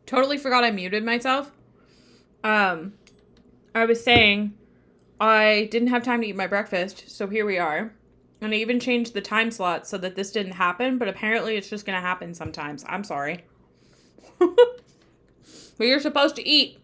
Totally forgot I muted myself. Um, I was saying I didn't have time to eat my breakfast, so here we are. And I even changed the time slot so that this didn't happen, but apparently it's just gonna happen sometimes. I'm sorry. But you're supposed to eat.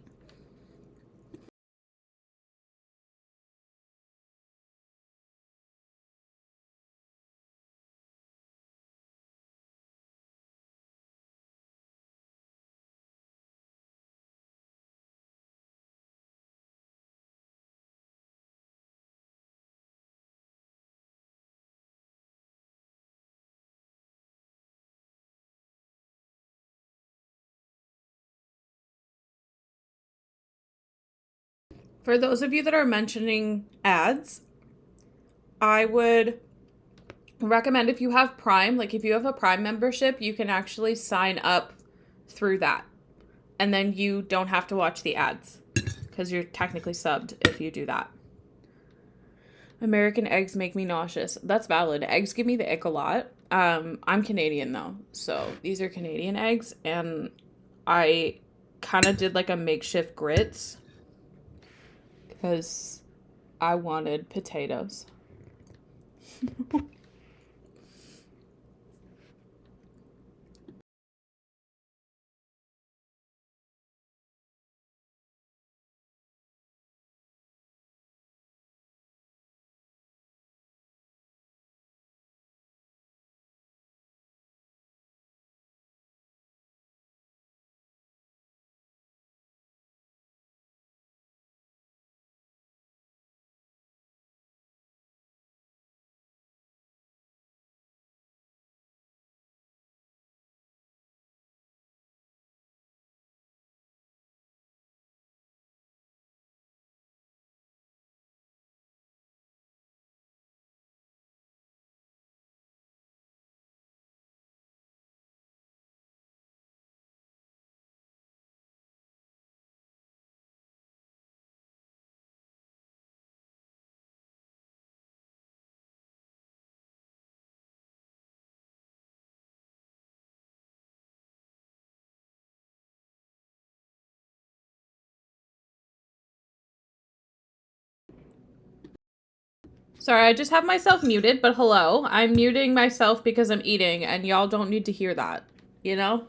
For those of you that are mentioning ads, I would recommend if you have Prime, like if you have a Prime membership, you can actually sign up through that. And then you don't have to watch the ads because you're technically subbed if you do that. American eggs make me nauseous. That's valid. Eggs give me the ick a lot. I'm Canadian though, so these are Canadian eggs, and I kind of did like a makeshift grits because I wanted potatoes. Sorry, I just have myself muted, but hello. I'm muting myself because I'm eating, and y'all don't need to hear that, you know?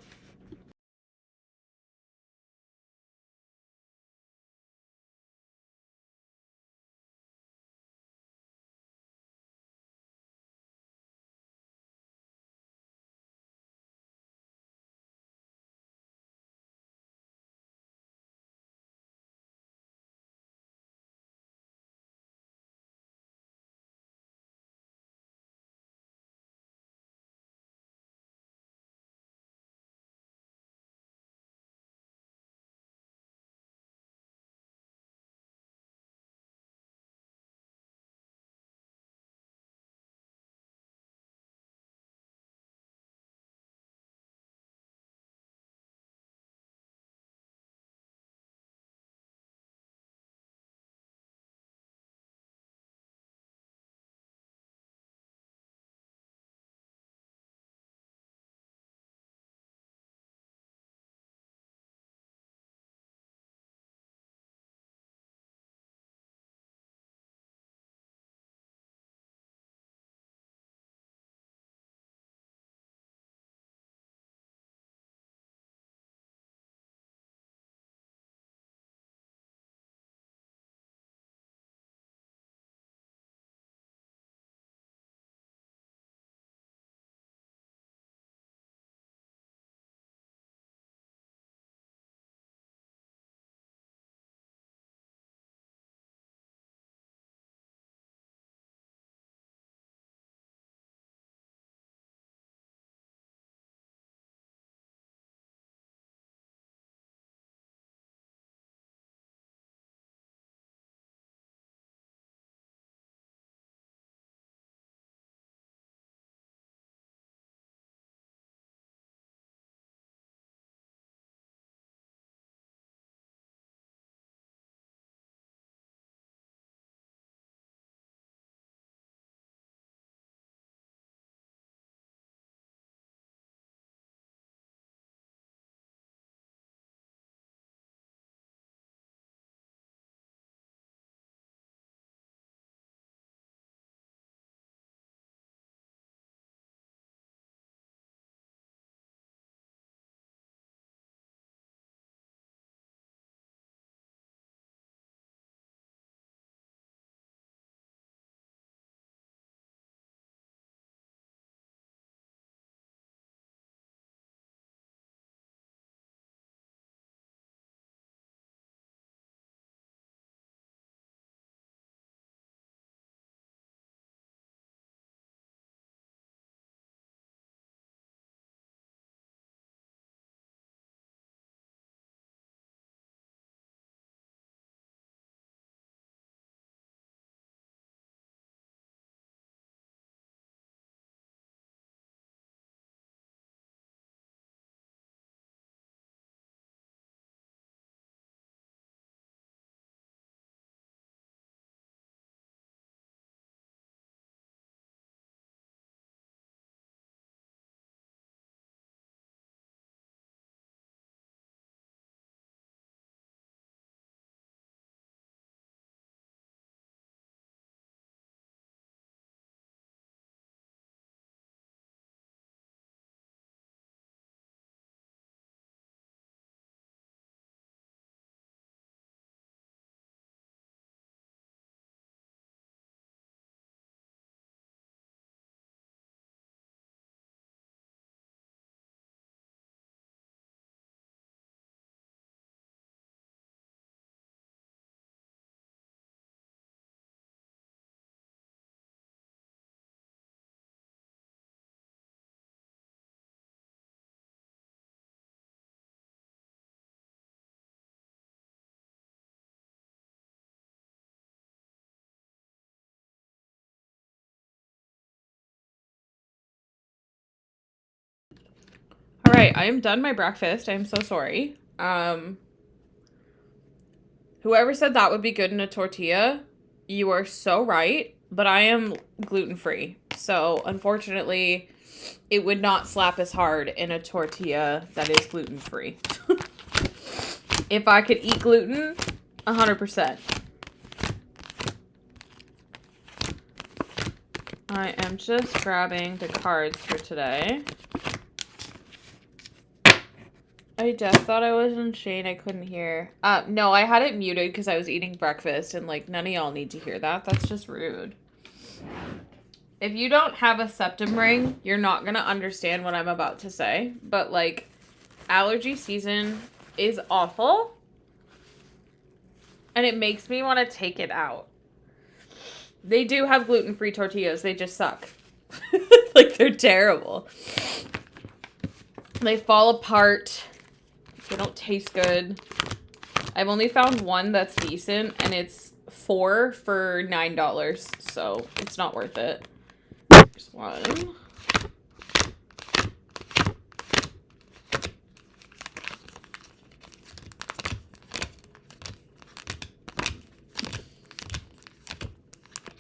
right, I am done my breakfast. I am so sorry. Whoever said that would be good in a tortilla, you are so right, but I am gluten-free. So, unfortunately, it would not slap as hard in a tortilla that is gluten-free. If I could eat gluten, 100%. I am just grabbing the cards for today. I just thought I was in Shane. I couldn't hear. No, I had it muted because I was eating breakfast, and, like, none of y'all need to hear that. That's just rude. If you don't have a septum ring, you're not going to understand what I'm about to say. But, like, allergy season is awful. And it makes me want to take it out. They do have gluten-free tortillas. They just suck. Like, they're terrible. They fall apart. They don't taste good. I've only found one that's decent, and it's 4 for $9, so it's not worth it. Here's one.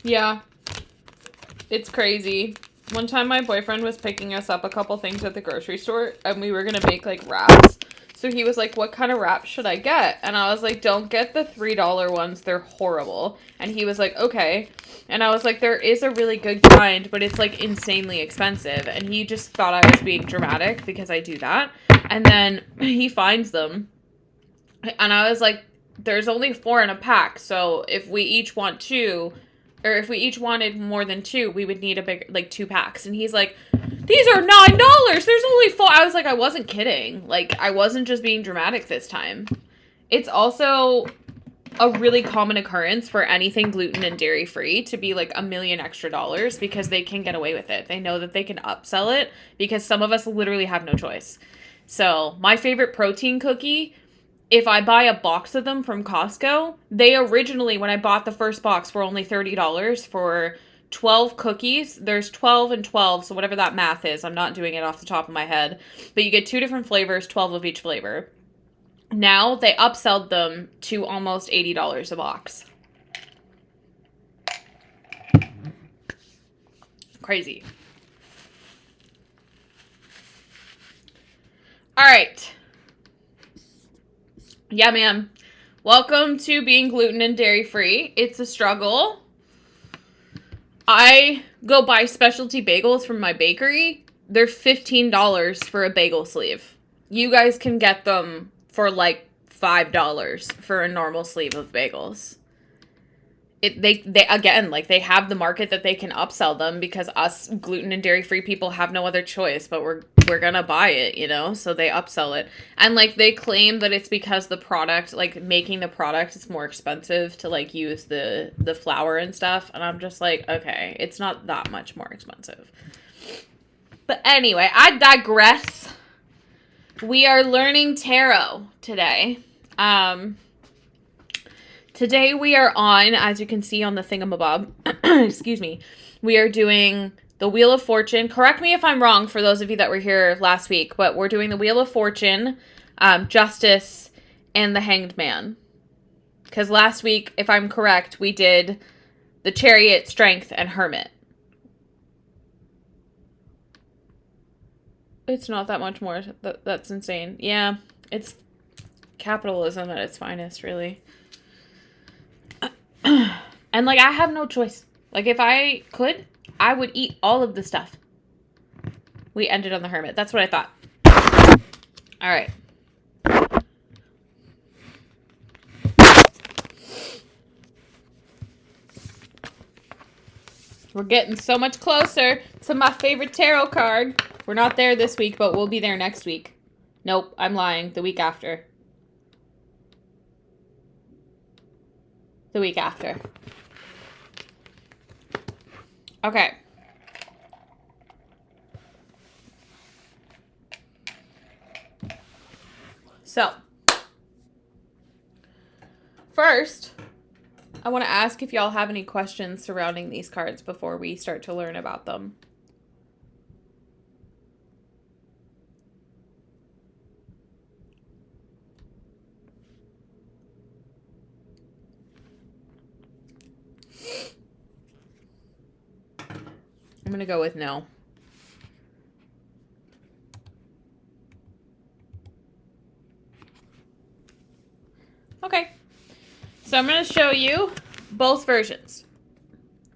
Yeah, it's crazy. One time my boyfriend was picking us up a couple things at the grocery store, and we were gonna make, like, wraps. So he was like, what kind of wrap should I get? And I was like, don't get the $3 ones. They're horrible. And he was like, okay. And I was like, there is a really good kind, but it's, like, insanely expensive. And he just thought I was being dramatic because I do that. And then he finds them. And I was like, there's only 4 in a pack. So if we each want 2, or if we each wanted more than 2, we would need a big, like, 2 packs. And he's like, these are $9. There's only 4. I was like, I wasn't kidding. Like, I wasn't just being dramatic this time. It's also a really common occurrence for anything gluten and dairy free to be like $1 million extra because they can get away with it. They know that they can upsell it because some of us literally have no choice. So my favorite protein cookie, if I buy a box of them from Costco, they originally, when I bought the first box, were only $30 for 12 cookies. There's 12 and 12, so whatever that math is. I'm not doing it off the top of my head. But you get 2 different flavors, 12 of each flavor. Now they upselled them to almost $80 a box. Crazy. All right. Yeah, man. Welcome to being gluten and dairy free. It's a struggle. I go buy specialty bagels from my bakery. They're $15 for a bagel sleeve. You guys can get them for like $5 for a normal sleeve of bagels. They again, like, they have the market that they can upsell them because us gluten and dairy free people have no other choice, but we're gonna buy it, you know, so they upsell it. And, like, they claim that it's because the product, like, making the product is more expensive to, like, use the flour and stuff, and I'm just like, okay, it's not that much more expensive. But anyway, I digress. We are learning tarot today. Today we are on, as you can see on the thingamabob, excuse me, we are doing the Wheel of Fortune. Correct me if I'm wrong for those of you that were here last week, but we're doing the Wheel of Fortune, Justice, and the Hanged Man. Because last week, if I'm correct, we did the Chariot, Strength, and Hermit. It's not that much more. That's insane. Yeah, it's capitalism at its finest, really. And, like, I have no choice. Like, if I could, I would eat all of the stuff. We ended on the Hermit. That's what I thought. All right. We're getting so much closer to my favorite tarot card. We're not there this week, but we'll be there next week. Nope, I'm lying. The week after. The week after. Okay. So, first, I want to ask if y'all have any questions surrounding these cards before we start to learn about them. I'm going to go with no. Okay. So I'm going to show you both versions.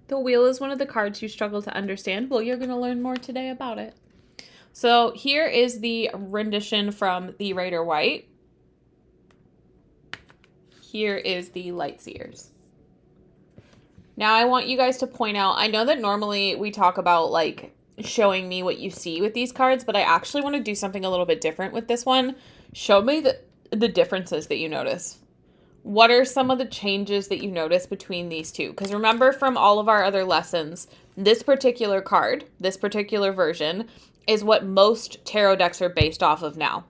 The wheel is one of the cards you struggle to understand. Well, you're going to learn more today about it. So here is the rendition from the Rider White. Here is the Lightseers. Now I want you guys to point out, I know that normally we talk about like showing me what you see with these cards, but I actually want to do something a little bit different with this one. Show me the differences that you notice. What are some of the changes that you notice between these two? Because remember from all of our other lessons, this particular card, this particular version, is what most tarot decks are based off of now.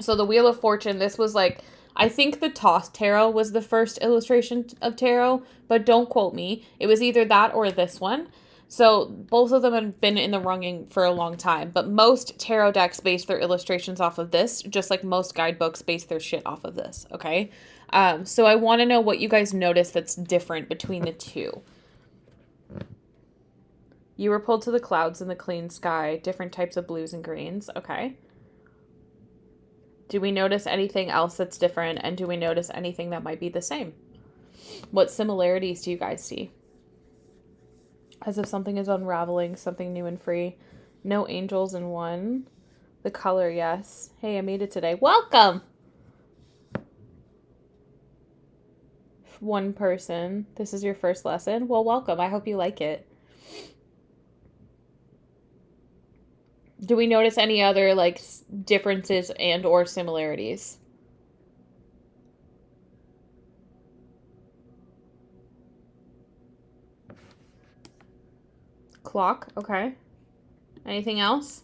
So the Wheel of Fortune, this was like, I think the Tossed Tarot was the first illustration of tarot, but don't quote me. It was either that or this one. So both of them have been in the running for a long time, but most tarot decks base their illustrations off of this, just like most guidebooks base their shit off of this, okay? So I want to know what you guys notice that's different between the two. You were pulled to the clouds in the clean sky, different types of blues and greens, okay? Do we notice anything else that's different, and do we notice anything that might be the same? What similarities do you guys see? As if something is unraveling, something new and free. No angels in one. The color, yes. Hey, I made it today. Welcome! One person. This is your first lesson. Well, welcome. I hope you like it. Do we notice any other like differences and or similarities? Clock, okay. Anything else?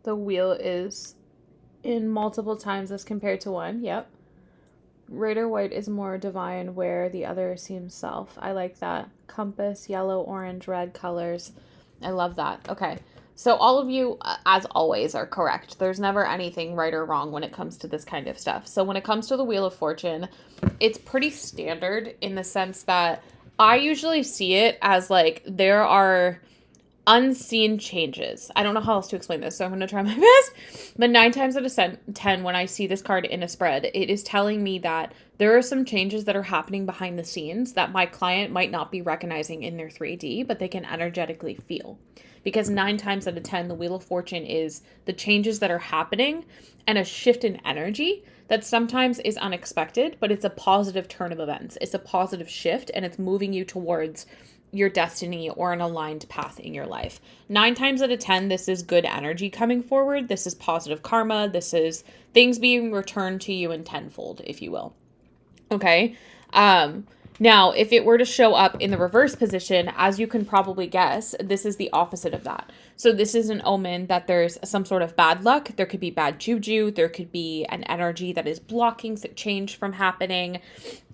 The wheel is in multiple times as compared to one, yep. Rider White is more divine where the other seems self. I like that. Compass, yellow, orange, red colors. I love that. Okay. So all of you, as always, are correct. There's never anything right or wrong when it comes to this kind of stuff. So when it comes to the Wheel of Fortune, it's pretty standard in the sense that I usually see it as like there are unseen changes. I don't know how else to explain this, so I'm going to try my best. But 9 times out of 10, when I see this card in a spread, it is telling me that there are some changes that are happening behind the scenes that my client might not be recognizing in their 3D, but they can energetically feel. Because 9 times out of 10, the Wheel of Fortune is the changes that are happening and a shift in energy that sometimes is unexpected, but it's a positive turn of events. It's a positive shift, and it's moving you towards your destiny or an aligned path in your life. 9 times out of 10, this is good energy coming forward. This is positive karma. This is things being returned to you in tenfold, if you will. Okay. Now, if it were to show up in the reverse position, as you can probably guess, this is the opposite of that. So this is an omen that there's some sort of bad luck. There could be bad juju. There could be an energy that is blocking change from happening.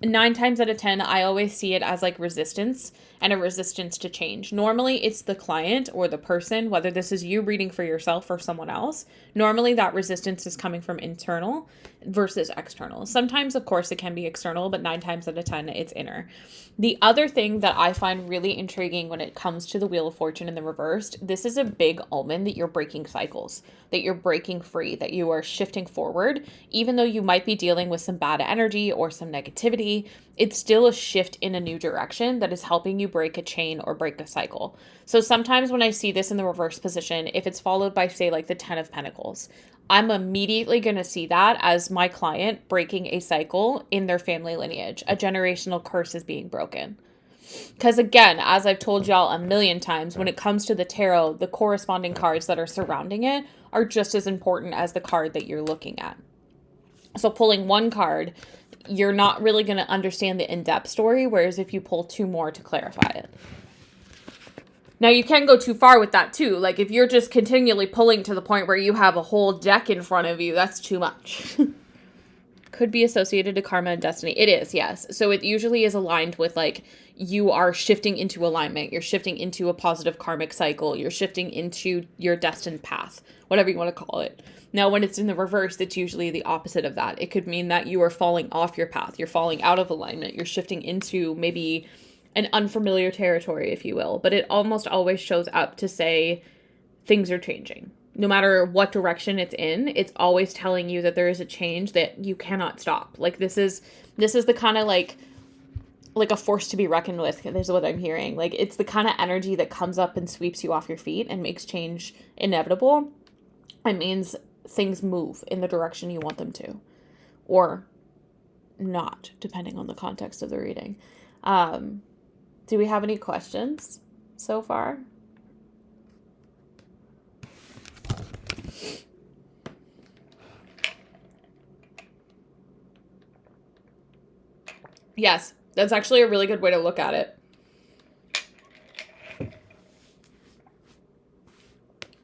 9 times out of 10, I always see it as like resistance and a resistance to change. Normally, it's the client or the person, whether this is you reading for yourself or someone else. Normally, that resistance is coming from internal versus external. Sometimes, of course, it can be external, but 9 times out of 10, it's inner. The other thing that I find really intriguing when it comes to the Wheel of Fortune in the reversed, this is a big omen that you're breaking cycles, that you're breaking free, that you are shifting forward. Even though you might be dealing with some bad energy or some negativity, it's still a shift in a new direction that is helping you break a chain or break a cycle. So sometimes when I see this in the reverse position, if it's followed by, say, like the 10 of Pentacles, I'm immediately going to see that as my client breaking a cycle in their family lineage. A generational curse is being broken. Because again, as I've told y'all a million times, when it comes to the tarot, the corresponding cards that are surrounding it are just as important as the card that you're looking at. So pulling one card, you're not really going to understand the in-depth story, whereas if you pull 2 more to clarify it. Now, you can go too far with that, too. Like, if you're just continually pulling to the point where you have a whole deck in front of you, that's too much. could be associated to karma and destiny. It is, yes. So it usually is aligned with like you are shifting into alignment. You're shifting into a positive karmic cycle. You're shifting into your destined path, whatever you want to call it. Now, when it's in the reverse, it's usually the opposite of that. It could mean that you are falling off your path. You're falling out of alignment. You're shifting into maybe an unfamiliar territory, if you will. But it almost always shows up to say things are changing. No matter what direction it's in, it's always telling you that there is a change that you cannot stop. Like this is the kind of like a force to be reckoned with. This is what I'm hearing. Like it's the kind of energy that comes up and sweeps you off your feet and makes change inevitable. It means things move in the direction you want them to, or not, depending on the context of the reading. Do we have any questions so far? Yes, that's actually a really good way to look at it.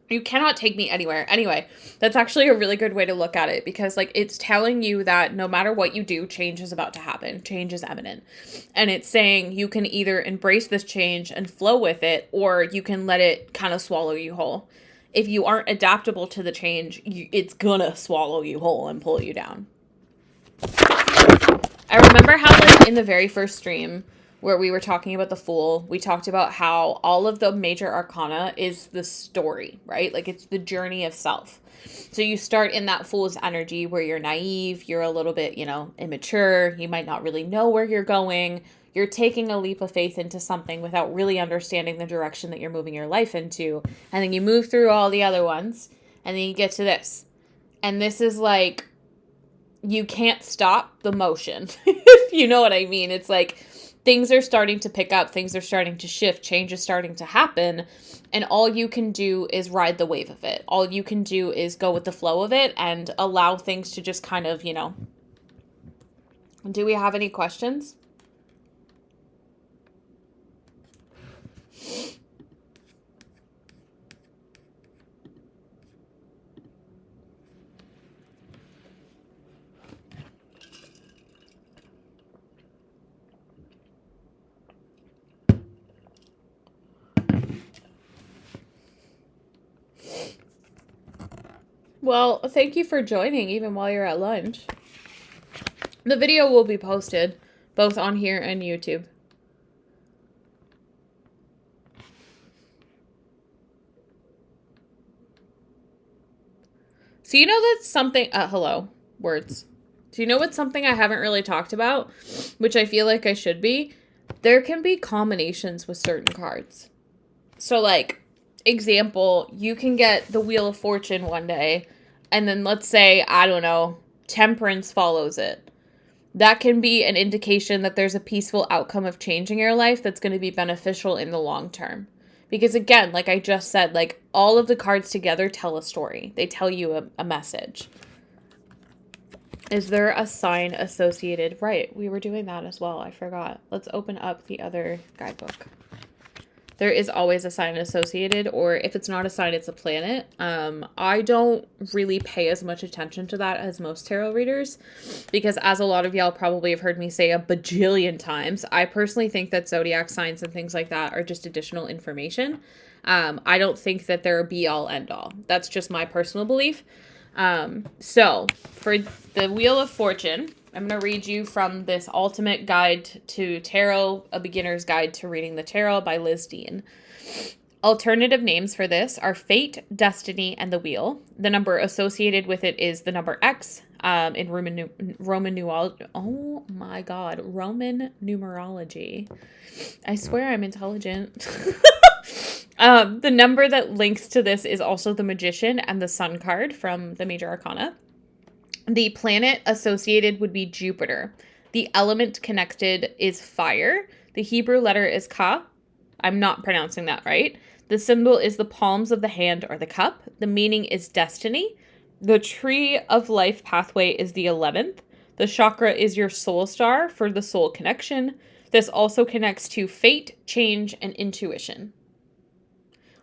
You cannot take me anywhere. Anyway, that's actually a really good way to look at it because like it's telling you that no matter what you do, change is about to happen. Change is imminent. And it's saying you can either embrace this change and flow with it, or you can let it kind of swallow you whole. If you aren't adaptable to the change, it's gonna swallow you whole and pull you down. I remember how like in the very first stream where we were talking about the Fool, we talked about how all of the major arcana is the story, right? Like it's the journey of self. So you start in that Fool's energy where you're naive, you're a little bit, immature, you might not really know where you're going. You're taking a leap of faith into something without really understanding the direction that you're moving your life into. And then you move through all the other ones, and then you get to this. And this is like, you can't stop the motion, if you know what I mean. It's like, things are starting to pick up, things are starting to shift, change is starting to happen, and all you can do is ride the wave of it. All you can do is go with the flow of it and allow things to just kind of, Do we have any questions? Well, thank you for joining even while you're at lunch. The video will be posted both on here and YouTube. So you know that's something, hello, words. Do you know what's something I haven't really talked about, which I feel like I should be? There can be combinations with certain cards. So like, example, you can get the Wheel of Fortune one day, and then let's say, I don't know, Temperance follows it. That can be an indication that there's a peaceful outcome of change in your life that's going to be beneficial in the long term. Because again, like I just said, like all of the cards together tell a story. They tell you a message. Is there a sign associated? Right, we were doing that as well. I forgot. Let's open up the other guidebook. There is always a sign associated, or if it's not a sign, it's a planet. I don't really pay as much attention to that as most tarot readers, because as a lot of y'all probably have heard me say a bajillion times, I personally think that zodiac signs and things like that are just additional information. I don't think that they're a be-all, end-all. That's just my personal belief. So, for the Wheel of Fortune, I'm going to read you from this Ultimate Guide to Tarot, A Beginner's Guide to Reading the Tarot by Liz Dean. Alternative names for this are Fate, Destiny, and the Wheel. The number associated with it is the number X in Roman numerology. Oh my God, Roman numerology. I swear I'm intelligent. The number that links to this is also the Magician and the Sun card from the Major Arcana. The planet associated would be Jupiter. The element connected is fire. The Hebrew letter is Ka. I'm not pronouncing that right. The symbol is the palms of the hand or the cup. The meaning is destiny. The tree of life pathway is the 11th. The chakra is your soul star for the soul connection. This also connects to fate, change, and intuition.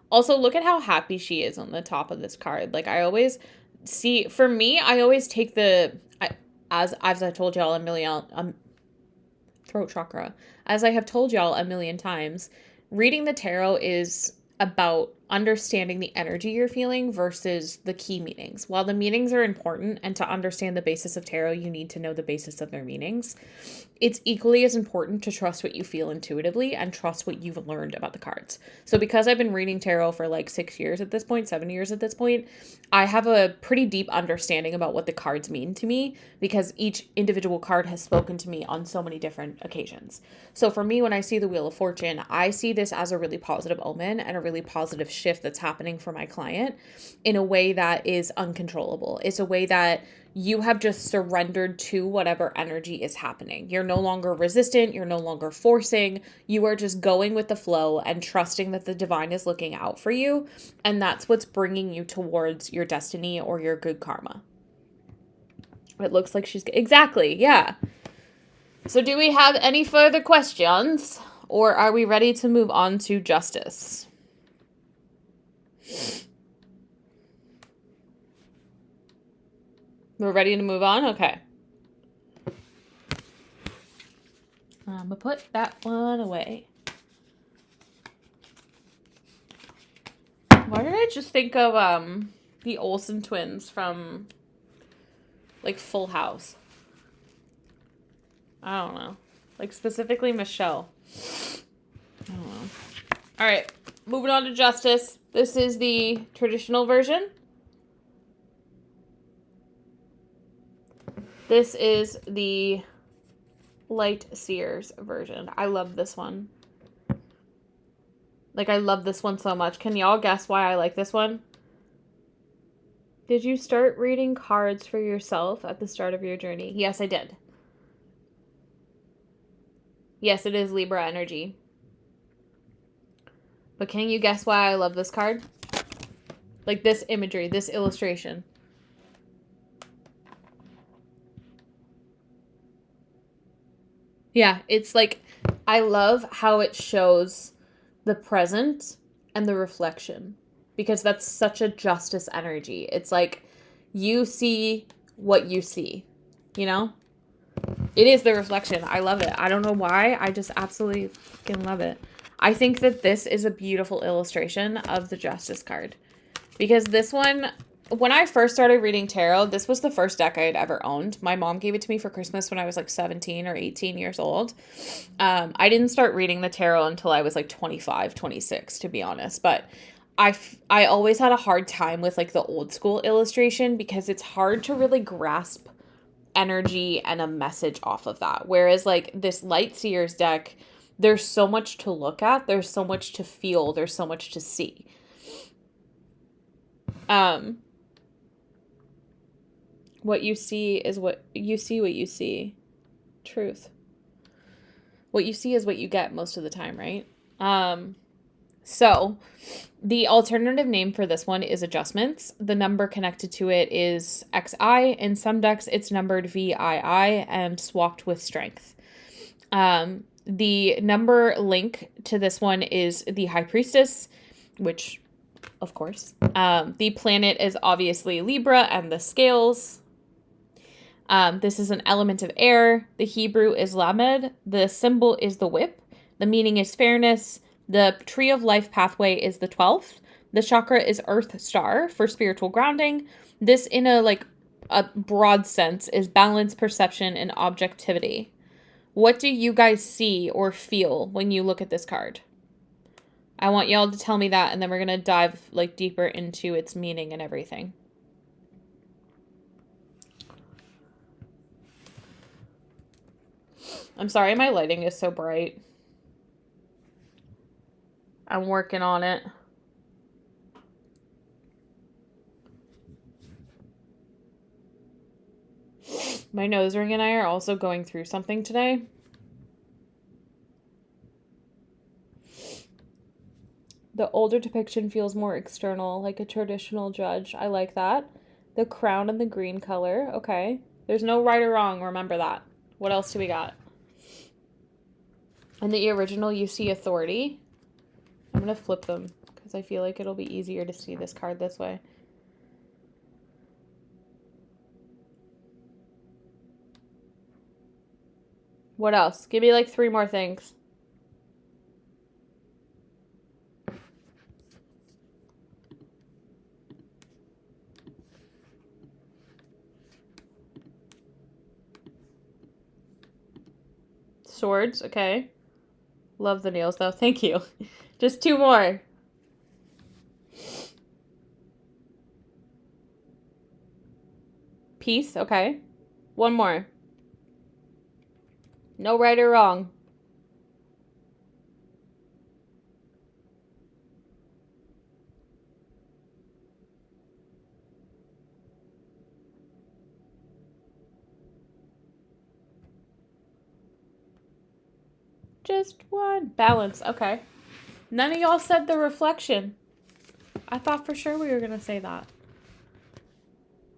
Also, look at how happy she is on the top of this card. Like, I always see, for me, I always take as I've told y'all a million, throat chakra, as I have told y'all a million times, reading the tarot is about understanding the energy you're feeling versus the key meanings. While the meanings are important, and to understand the basis of tarot, you need to know the basis of their meanings, it's equally as important to trust what you feel intuitively and trust what you've learned about the cards. So because I've been reading tarot for like 6 years at this point, 7 years at this point, I have a pretty deep understanding about what the cards mean to me because each individual card has spoken to me on so many different occasions. So for me, when I see the Wheel of Fortune, I see this as a really positive omen and a really positive shift that's happening for my client in a way that is uncontrollable. It's a way that you have just surrendered to whatever energy is happening. You're no longer resistant. You're no longer forcing. You are just going with the flow and trusting that the divine is looking out for you. And that's what's bringing you towards your destiny or your good karma. It looks like she's... Exactly, yeah. So do we have any further questions? Or are we ready to move on to justice? We're ready to move on? Okay. I'm going to put that one away. Why did I just think of the Olsen twins from like Full House? I don't know. Like specifically Michelle. I don't know. All right. Moving on to justice. This is the traditional version. This is the Light Seers version. I love this one. Like, I love this one so much. Can y'all guess why I like this one? Did you start reading cards for yourself at the start of your journey? Yes, I did. Yes, it is Libra energy. But can you guess why I love this card? Like, this imagery, this illustration. Yeah, it's like, I love how it shows the present and the reflection, because that's such a justice energy. It's like, you see what you see, you know? It is the reflection. I love it. I don't know why. I just absolutely fucking love it. I think that this is a beautiful illustration of the justice card, because this one... When I first started reading tarot, this was the first deck I had ever owned. My mom gave it to me for Christmas when I was like 17 or 18 years old. I didn't start reading the tarot until I was like 25, 26, to be honest. But I always had a hard time with like the old school illustration because it's hard to really grasp energy and a message off of that. Whereas like this Light Seers deck, there's so much to look at. There's so much to feel. There's so much to see. What you see is what you see. Truth. What you see is what you get most of the time, right? So the alternative name for this one is adjustments. The number connected to it is XI. In some decks, it's numbered VII and swapped with strength. The number link to this one is the High Priestess, which, of course. The planet is obviously Libra and the scales. This is an element of air. The Hebrew is lamed. The symbol is the whip. The meaning is fairness. The tree of life pathway is the 12th. The chakra is earth star for spiritual grounding. This, in a broad sense, is balance, perception, and objectivity. What do you guys see or feel when you look at this card? I want y'all to tell me that, and then we're going to dive deeper into its meaning and everything. I'm sorry my lighting is so bright. I'm working on it. My nose ring and I are also going through something today. The older depiction feels more external, like a traditional judge. I like that. The crown and the green color. Okay. There's no right or wrong. Remember that. What else do we got? In the original, you see authority. I'm going to flip them because I feel like it'll be easier to see this card this way. What else? Give me like 3 more things. Swords, okay. Love the nails though. Thank you. Just 2 more. Peace, okay. 1 more. No right or wrong. Just 1. Balance, okay. None of y'all said the reflection. I thought for sure we were going to say that.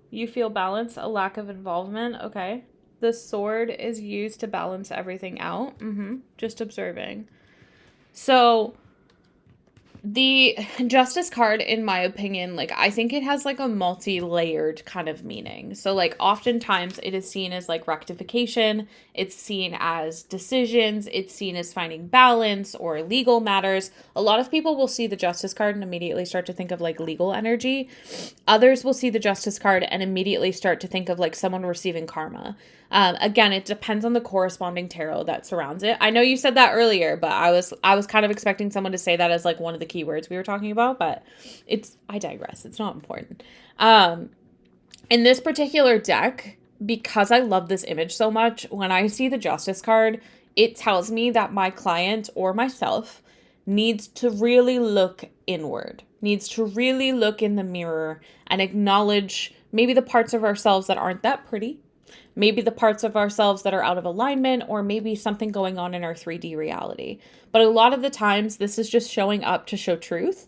You feel balance, a lack of involvement, okay. The sword is used to balance everything out. Just observing. So the Justice card, in my opinion, like, I think it has like a multi-layered kind of meaning. So like oftentimes it is seen as like rectification, it's seen as decisions, it's seen as finding balance or legal matters. A lot of people will see the Justice card and immediately start to think of like legal energy. Others will see the Justice card and immediately start to think of like someone receiving karma. Again, it depends on the corresponding tarot that surrounds it. I know you said that earlier, but I was kind of expecting someone to say that as like one of the keywords we were talking about, but I digress. It's not important. In this particular deck, because I love this image so much, when I see the Justice card, it tells me that my client or myself needs to really look inward, needs to really look in the mirror and acknowledge maybe the parts of ourselves that aren't that pretty, maybe the parts of ourselves that are out of alignment, or maybe something going on in our 3D reality. But a lot of the times, this is just showing up to show truth.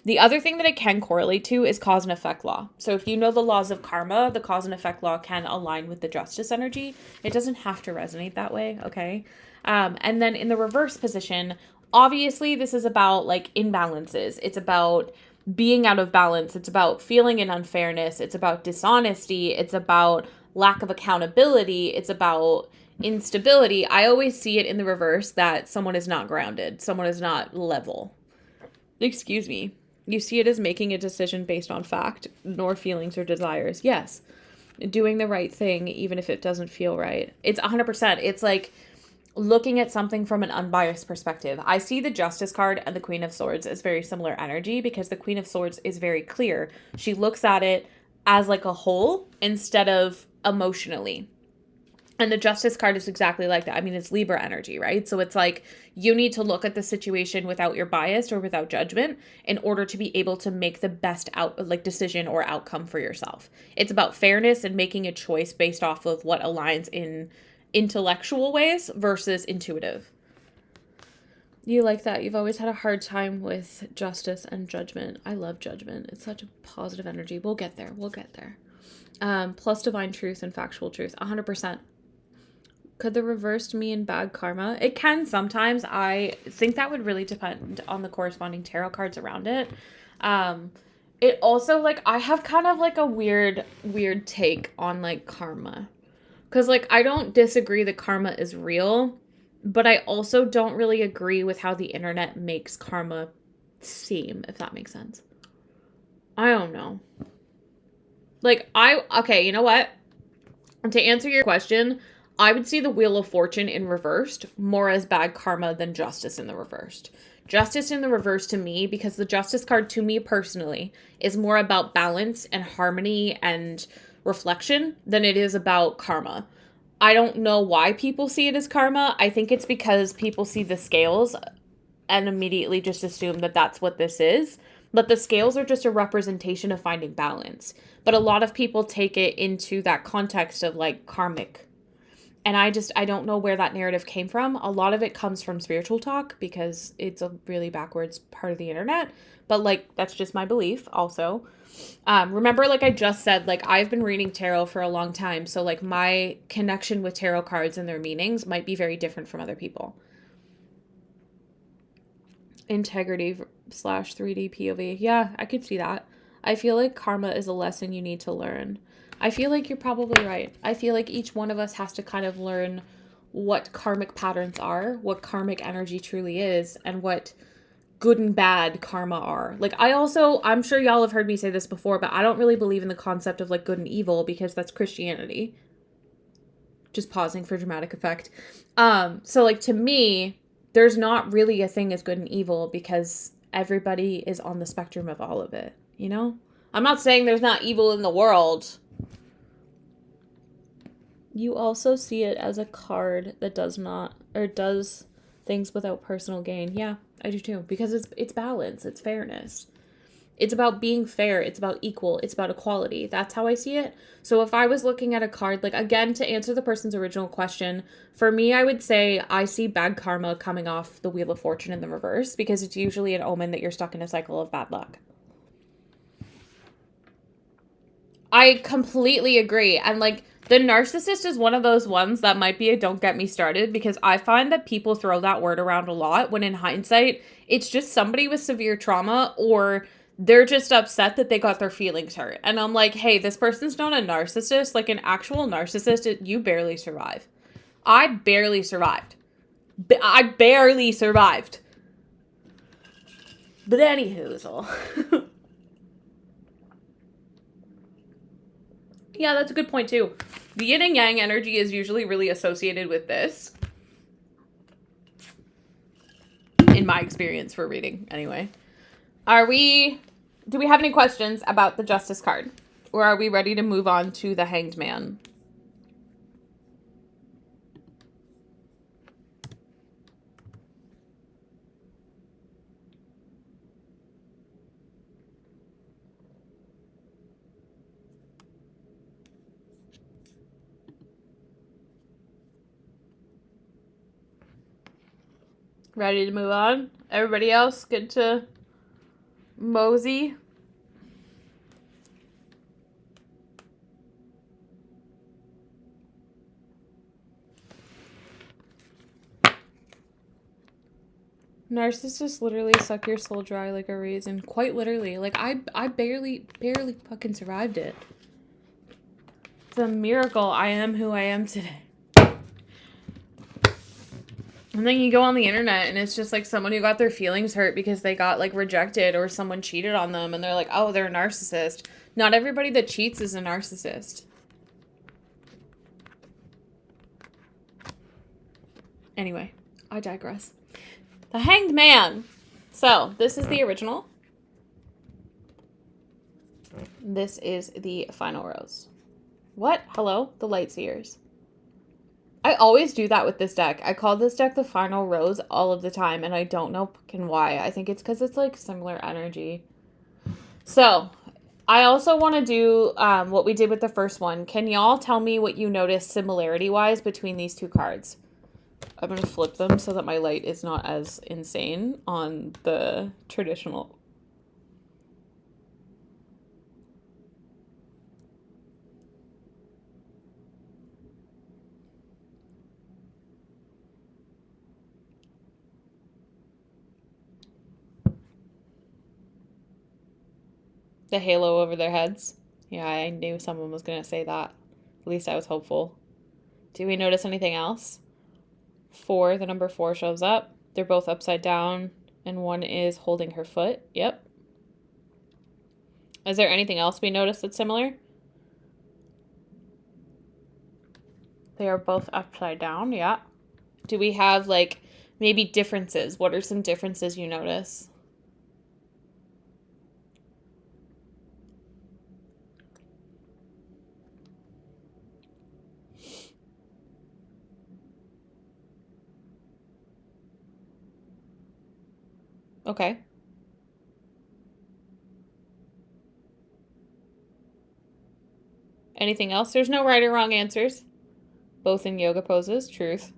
The other thing that it can correlate to is cause and effect law. So if you know the laws of karma, the cause and effect law can align with the justice energy. It doesn't have to resonate that way, okay? And then in the reverse position, obviously this is about like imbalances. It's about being out of balance. It's about feeling an unfairness. It's about dishonesty. It's about lack of accountability. It's about instability. I always see it in the reverse, that someone is not grounded. Someone is not level. Excuse me. You see it as making a decision based on fact, nor feelings or desires. Yes. Doing the right thing, even if it doesn't feel right. It's 100%. It's like looking at something from an unbiased perspective. I see the Justice card and the Queen of Swords as very similar energy, because the Queen of Swords is very clear. She looks at it as like a whole instead of emotionally. And the Justice card is exactly like that. I mean, it's Libra energy, right? So it's like you need to look at the situation without your bias or without judgment in order to be able to make the best decision or outcome for yourself. It's about fairness and making a choice based off of what aligns in intellectual ways versus intuitive. You like that? You've always had a hard time with justice and judgment. I love judgment. It's such a positive energy. We'll get there. Plus divine truth and factual truth. 100%. Could the reversed mean bad karma? It can sometimes. I think that would really depend on the corresponding tarot cards around it. It also, like, I have kind of like a weird take on like karma. Because like, I don't disagree that karma is real, but I also don't really agree with how the internet makes karma seem, if that makes sense. I don't know. Like, okay, you know what? To answer your question, I would see the Wheel of Fortune in reversed more as bad karma than justice in the reversed. Justice in the reverse to me, because the Justice card to me personally is more about balance and harmony and reflection than it is about karma. I don't know why people see it as karma. I think it's because people see the scales and immediately just assume that that's what this is. But the scales are just a representation of finding balance. But a lot of people take it into that context of like karmic. And I don't know where that narrative came from. A lot of it comes from spiritual talk because it's a really backwards part of the internet. But like, that's just my belief also. Remember, like I just said, like I've been reading tarot for a long time. So like my connection with tarot cards and their meanings might be very different from other people. Integrity / 3D POV. Yeah, I could see that. I feel like karma is a lesson you need to learn. I feel like you're probably right. I feel like each one of us has to kind of learn what karmic patterns are, what karmic energy truly is, and what good and bad karma are. Like, I'm sure y'all have heard me say this before, but I don't really believe in the concept of like good and evil because that's Christianity. Just pausing for dramatic effect. So like to me, there's not really a thing as good and evil because everybody is on the spectrum of all of it, you know? I'm not saying there's not evil in the world. You also see it as a card that does things without personal gain. Yeah, I do too. Because it's balance, it's fairness. It's about being fair, it's about equal, it's about equality. That's how I see it. So if I was looking at a card, like again, to answer the person's original question, for me, I would say I see bad karma coming off the Wheel of Fortune in the reverse because it's usually an omen that you're stuck in a cycle of bad luck. I completely agree. And like the narcissist is one of those ones that might be a don't get me started because I find that people throw that word around a lot when in hindsight, it's just somebody with severe trauma or they're just upset that they got their feelings hurt. And I'm like, hey, this person's not a narcissist. Like an actual narcissist, you barely survive. I barely survived. I barely survived. But anywho, yeah, that's a good point too. The yin and yang energy is usually really associated with this. In my experience for reading, anyway. Do we have any questions about the Justice card? Or are we ready to move on to the Hanged Man? Ready to move on? Everybody else good to mosey? Narcissists literally suck your soul dry like a raisin. Quite literally. Like, I barely fucking survived it. It's a miracle I am who I am today. And then you go on the internet and it's just like someone who got their feelings hurt because they got like rejected or someone cheated on them and they're like, oh, they're a narcissist. Not everybody that cheats is a narcissist. Anyway, I digress. The Hanged Man. So, this is the original. This is the final rose. What? Hello? The Lightseers. I always do that with this deck. I call this deck the final rose all of the time, and I don't know fucking why. I think it's because it's like similar energy. So, I also want to do what we did with the first one. Can y'all tell me what you noticed similarity-wise between these two cards? I'm going to flip them so that my light is not as insane on the traditional. The halo over their heads. Yeah, I knew someone was going to say that. At least I was hopeful. Do we notice anything else? 4, the number 4 shows up. They're both upside down, and one is holding her foot. Yep. Is there anything else we noticed that's similar? They are both upside down, yeah. Do we have, like, maybe differences? What are some differences you notice? Okay. Anything else? There's no right or wrong answers. Both in yoga poses. Truth.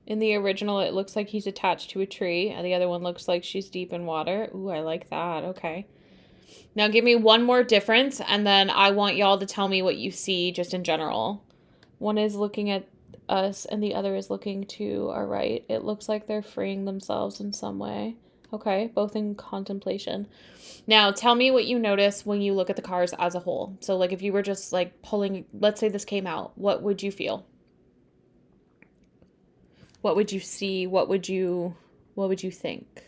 In the original, it looks like he's attached to a tree, and the other one looks like she's deep in water. Ooh, I like that. Okay. Now give me one more difference, and then I want y'all to tell me what you see just in general. One is looking at us, and the other is looking to our right. It looks like they're freeing themselves in some way. Okay, both in contemplation. Now, tell me what you notice when you look at the cards as a whole. So, like, if you were just like pulling, let's say this came out, what would you feel? What would you see? What would you think?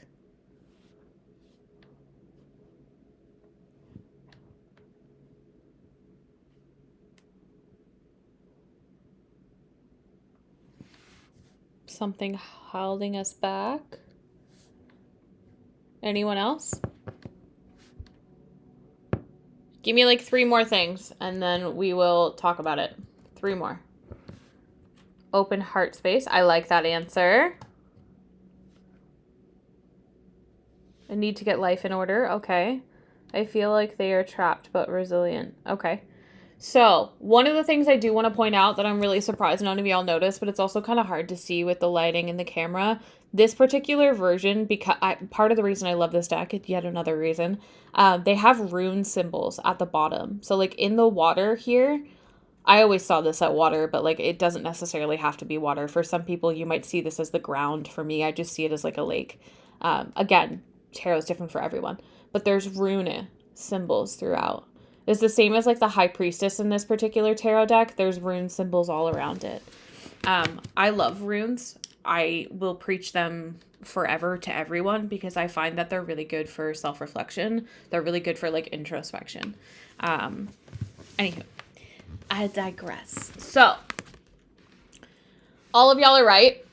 Something holding us back? Anyone else? Give me like 3 more things and then we will talk about it. 3 more. Open heart space. I like that answer. I need to get life in order. Okay. I feel like they are trapped but resilient. Okay. So, one of the things I do want to point out that I'm really surprised none of y'all noticed, but it's also kind of hard to see with the lighting in the camera. This particular version, because part of the reason I love this deck, yet another reason, they have rune symbols at the bottom. So, like in the water here, I always saw this at water, but like it doesn't necessarily have to be water. For some people, you might see this as the ground. For me, I just see it as like a lake. Again, tarot is different for everyone, but there's rune symbols throughout. It's the same as like the high priestess in this particular tarot deck. There's rune symbols all around it. I love runes. I will preach them forever to everyone because I find that they're really good for self-reflection. They're really good for like introspection. Anywho, I digress. So, all of y'all are right.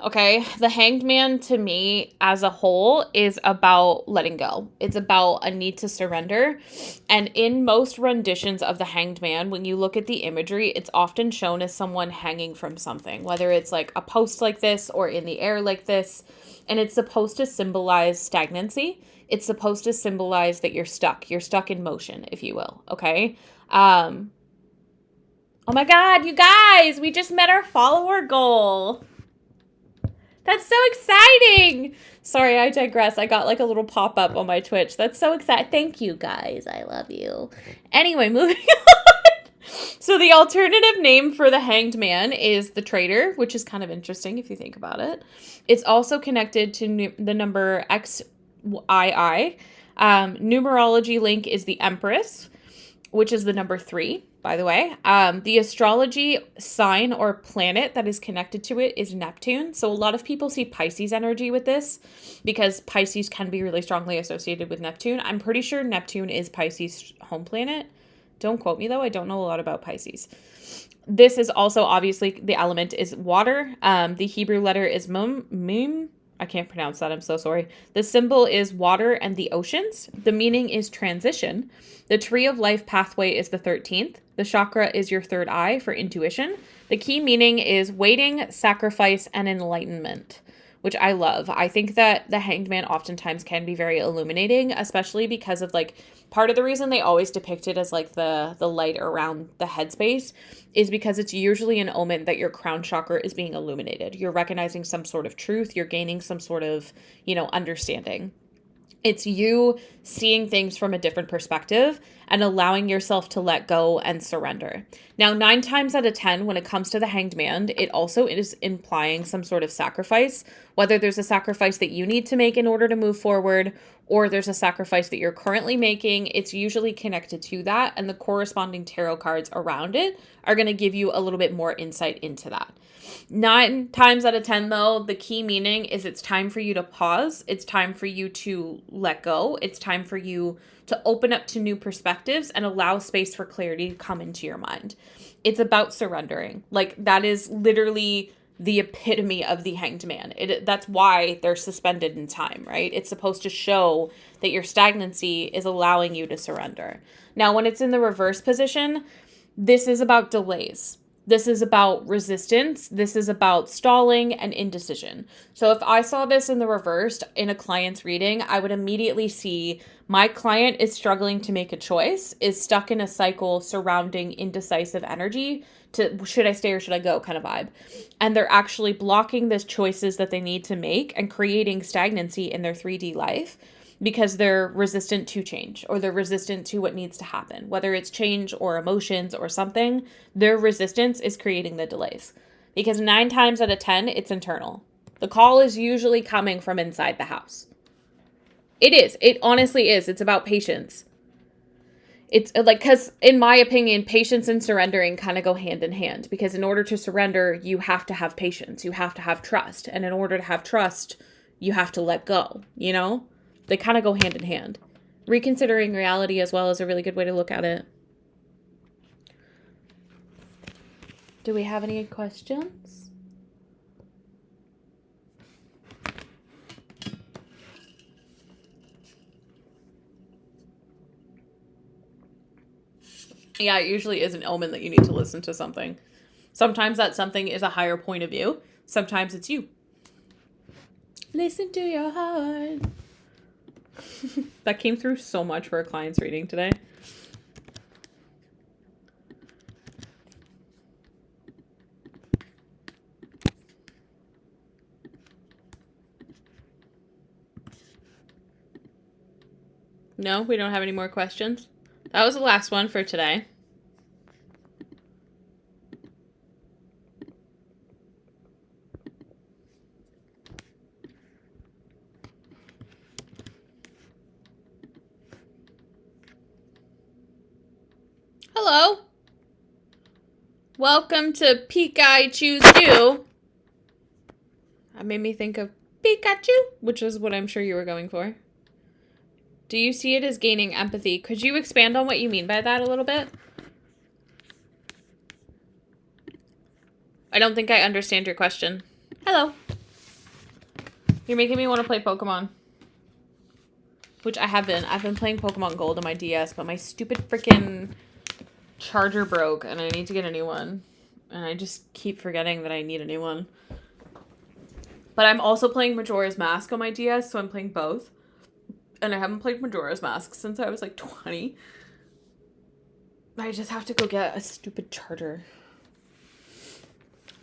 Okay, the Hanged Man to me as a whole is about letting go. It's about a need to surrender. And in most renditions of the Hanged Man, when you look at the imagery, it's often shown as someone hanging from something, whether it's like a post like this or in the air like this. And it's supposed to symbolize stagnancy. It's supposed to symbolize that you're stuck. You're stuck in motion, if you will. Okay. Oh my God, you guys, we just met our follower goal. That's so exciting. Sorry, I digress. I got like a little pop-up on my Twitch. That's so exciting. Thank you, guys. I love you. Anyway, moving on. So the alternative name for the Hanged Man is the Traitor, which is kind of interesting if you think about it. It's also connected to the number XII. Numerology link is the Empress, which is the number 3, by the way. The astrology sign or planet that is connected to it is Neptune. So a lot of people see Pisces energy with this because Pisces can be really strongly associated with Neptune. I'm pretty sure Neptune is Pisces' home planet. Don't quote me, though. I don't know a lot about Pisces. This is also, obviously, the element is water. The Hebrew letter is mim. I can't pronounce that. I'm so sorry. The symbol is water and the oceans. The meaning is transition. The tree of life pathway is the 13th. The chakra is your third eye for intuition. The key meaning is waiting, sacrifice, and enlightenment, which I love. I think that the Hanged Man oftentimes can be very illuminating, especially because of like part of the reason they always depict it as like the light around the headspace is because it's usually an omen that your crown chakra is being illuminated. You're recognizing some sort of truth. You're gaining some sort of, understanding. It's you seeing things from a different perspective and allowing yourself to let go and surrender. Now, 9 times out of 10, when it comes to the Hanged Man, it also is implying some sort of sacrifice, whether there's a sacrifice that you need to make in order to move forward, or there's a sacrifice that you're currently making. It's usually connected to that, and the corresponding tarot cards around it are going to give you a little bit more insight into that. 9 times out of 10, though, the key meaning is it's time for you to pause. It's time for you to let go. It's time for you to open up to new perspectives and allow space for clarity to come into your mind. It's about surrendering. Like, that is literally the epitome of the Hanged Man. That's why they're suspended in time, right? It's supposed to show that your stagnancy is allowing you to surrender. Now, when it's in the reverse position, this is about delays. This is about resistance. This is about stalling and indecision. So if I saw this in the reverse in a client's reading, I would immediately see my client is struggling to make a choice, is stuck in a cycle surrounding indecisive energy to should I stay or should I go kind of vibe. And they're actually blocking the choices that they need to make and creating stagnancy in their 3D life because they're resistant to change or they're resistant to what needs to happen. Whether it's change or emotions or something, their resistance is creating the delays. Because 9 times out of 10, it's internal. The call is usually coming from inside the house. It is. It honestly is. It's about patience. It's like, because in my opinion, patience and surrendering kind of go hand in hand, because in order to surrender, you have to have patience. You have to have trust. And in order to have trust, you have to let go, you know? They kind of go hand in hand. Reconsidering reality as well is a really good way to look at it. Do we have any questions? Yeah, it usually is an omen that you need to listen to something. Sometimes that something is a higher point of view. Sometimes it's you. Listen to your heart. That came through so much for a client's reading today. No, we don't have any more questions. That was the last one for today. Hello. Welcome to Peek I Choose You. That made me think of Pikachu, which is what I'm sure you were going for. Do you see it as gaining empathy? Could you expand on what you mean by that a little bit? I don't think I understand your question. Hello. You're making me want to play Pokemon. Which I have been. I've been playing Pokemon Gold on my DS, but my stupid freaking charger broke, and I need to get a new one. And I just keep forgetting that I need a new one. But I'm also playing Majora's Mask on my DS, so I'm playing both. And I haven't played Majora's Mask since I was like 20. I just have to go get a stupid charger.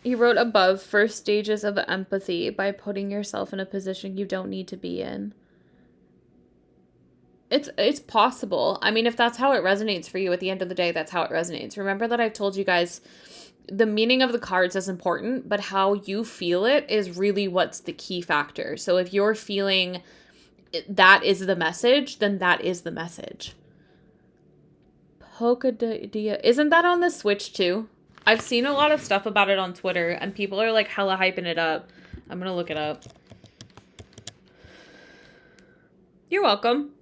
You wrote above, first stages of empathy by putting yourself in a position you don't need to be in. It's possible. I mean, if that's how it resonates for you at the end of the day, that's how it resonates. Remember that I've told you guys the meaning of the cards is important, but how you feel it is really what's the key factor. So if you're feeling that is the message, then that is the message. Pokedia. Isn't that on the Switch too? I've seen a lot of stuff about it on Twitter, and people are like hella hyping it up. I'm gonna look it up. You're welcome.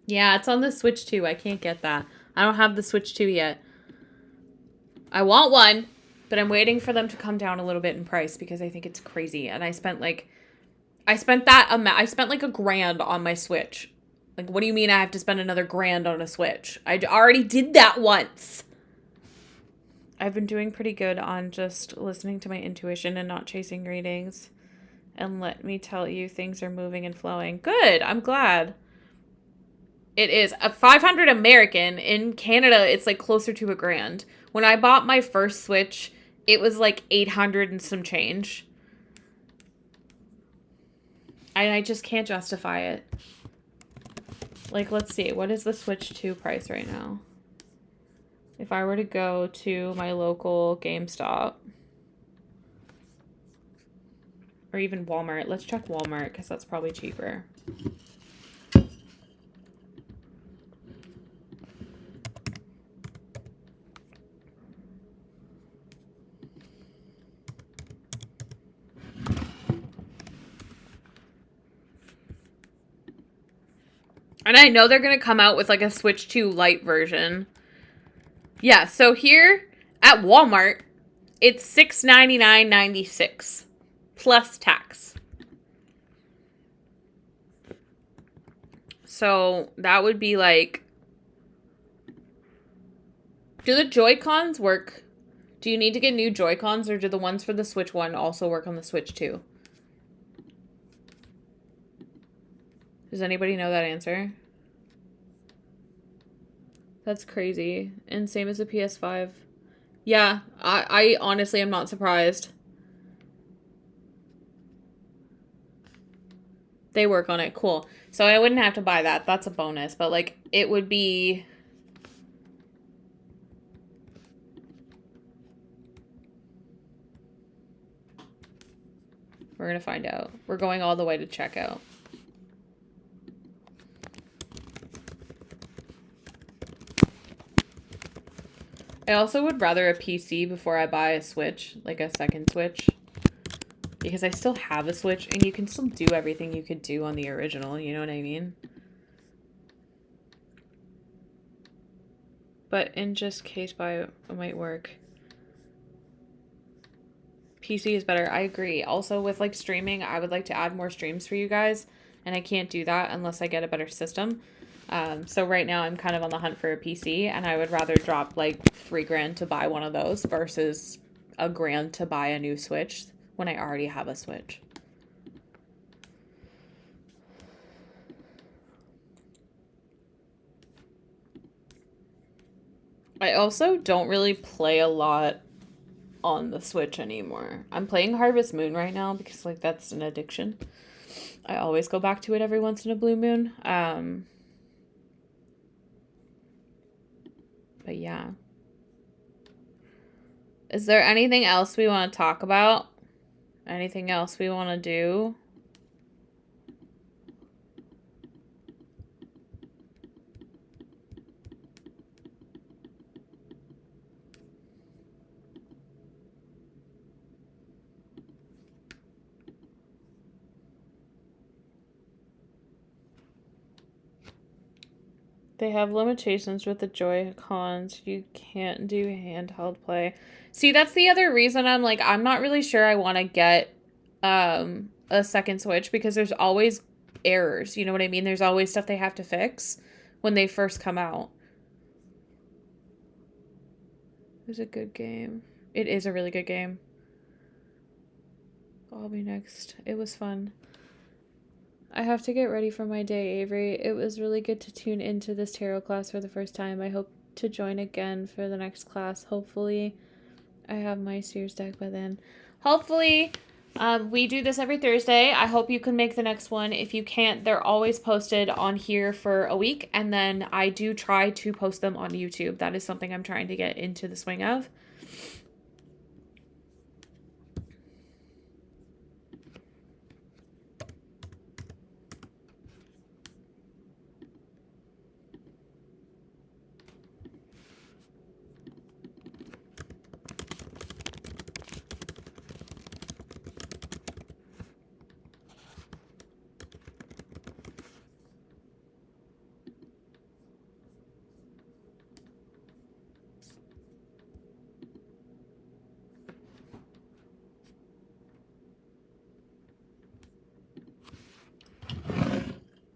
Yeah, it's on the Switch 2. I can't get that. I don't have the Switch 2 yet. I want one, but I'm waiting for them to come down a little bit in price because I think it's crazy. And I spent like $1,000 on my Switch. Like, what do you mean I have to spend another $1,000 on a Switch? I already did that once. I've been doing pretty good on just listening to my intuition and not chasing readings. And let me tell you, things are moving and flowing. Good. I'm glad. It is a 500 American. In Canada, it's like closer to $1,000. When I bought my first Switch, it was like 800 and some change. And I just can't justify it. Like, let's see. What is the Switch 2 price right now? If I were to go to my local GameStop. Or even Walmart. Let's check Walmart because that's probably cheaper. And I know they're going to come out with like a Switch 2 Lite version. Yeah, so here at Walmart, it's $699.96 plus tax. So that would be like... Do the Joy-Cons work? Do you need to get new Joy-Cons, or do the ones for the Switch 1 also work on the Switch 2? Does anybody know that answer? That's crazy. And same as the PS5. Yeah, I honestly am not surprised. They work on it. Cool. So I wouldn't have to buy that. That's a bonus. But, like, it would be... We're going to find out. We're going all the way to checkout. I also would rather a PC before I buy a Switch, like a second Switch. Because I still have a Switch, and you can still do everything you could do on the original, you know what I mean? But in just case buy, it might work. PC is better. I agree. Also, with like streaming, I would like to add more streams for you guys, and I can't do that unless I get a better system. So right now I'm kind of on the hunt for a PC, and I would rather drop like $3,000 to buy one of those versus $1,000 to buy a new Switch when I already have a Switch. I also don't really play a lot on the Switch anymore. I'm playing Harvest Moon right now because like that's an addiction. I always go back to it every once in a blue moon. But yeah. Is there anything else we want to talk about? Anything else we want to do? They have limitations with the Joy-Cons. You can't do handheld play. See, that's the other reason I'm like, I'm not really sure I want to get a second Switch because there's always errors. You know what I mean? There's always stuff they have to fix when they first come out. It was a good game. It is a really good game. I'll be next. It was fun. I have to get ready for my day, Avery. It was really good to tune into this tarot class for the first time. I hope to join again for the next class. Hopefully, I have my Sears deck by then. Hopefully, we do this every Thursday. I hope you can make the next one. If you can't, they're always posted on here for a week. And then I do try to post them on YouTube. That is something I'm trying to get into the swing of.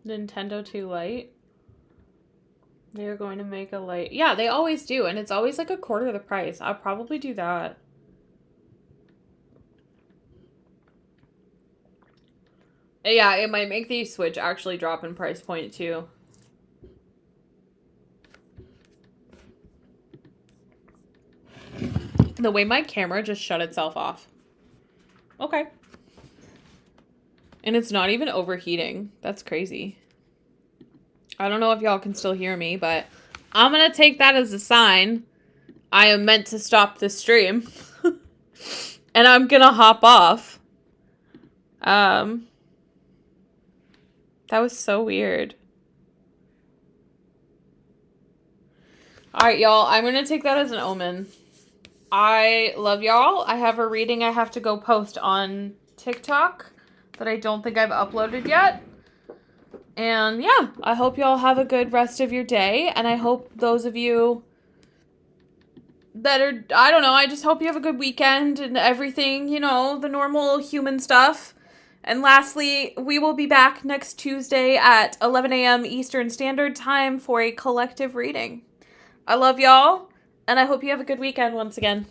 Nintendo 2 Lite. They're going to make a Lite. Yeah, they always do. And it's always like a quarter of the price. I'll probably do that. Yeah, it might make the Switch actually drop in price point too. The way my camera just shut itself off. Okay. And it's not even overheating. That's crazy. I don't know if y'all can still hear me, but I'm going to take that as a sign I am meant to stop the stream. And I'm going to hop off. That was so weird. Alright, y'all. I'm going to take that as an omen. I love y'all. I have a reading I have to go post on TikTok that I don't think I've uploaded yet. And yeah, I hope y'all have a good rest of your day. And I hope those of you that are, I don't know, I just hope you have a good weekend and everything, you know, the normal human stuff. And lastly, we will be back next Tuesday at 11 a.m. Eastern Standard Time for a collective reading. I love y'all, and I hope you have a good weekend once again.